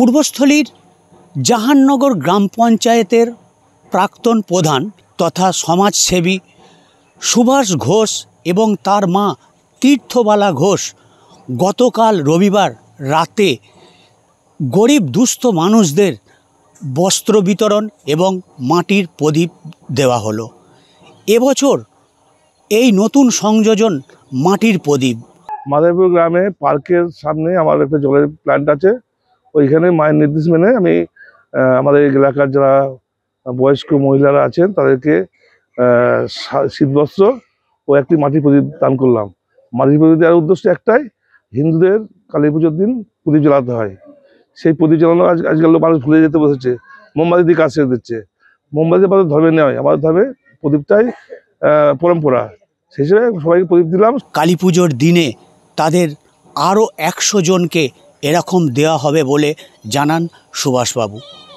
পূর্বস্থলীর জাহাননগর গ্রাম পঞ্চায়েতের প্রাক্তন প্রধান তথা সমাজসেবী সুভাষ ঘোষ এবং তার মা তীর্থবালা ঘোষ গতকাল রবিবার রাতে গরিব দুস্থ মানুষদের বস্ত্র বিতরণ এবং মাটির প্রদীপ দেওয়া হলো। এবছর এই নতুন সংযোজন মাটির প্রদীপ। মাদারীপুর গ্রামে পার্কের সামনে আমার একটা জলের প্ল্যান্ট আছে, ওইখানে মায়ের নির্দেশ মেনে আমি আমাদের এলাকার যারা বয়স্ক মহিলারা আছেন তাদেরকে শীতবস্ত্র ও একটি মাটির প্রদীপ দান করলাম। মাটির প্রদীপ দেওয়ার উদ্দেশ্য একটাই, হিন্দুদের কালী পুজোর দিন প্রদীপ জ্বালাতে হয়। সেই প্রদীপ জ্বালানো আজকাল মানুষ ভুলে যেতে বসেছে, মোমবাতি দিয়ে কাজ ছেড়ে দিচ্ছে। মোমবাতি আমাদের ধর্মে নেওয়া, আমাদের ধর্মে প্রদীপটাই পরম্পরা, সেই হিসেবে সবাইকে প্রদীপ দিলাম। কালী পুজোর দিনে তাদের আরও 100 জনকে এরকম দেওয়া হবে বলে জানান সুভাষবাবু।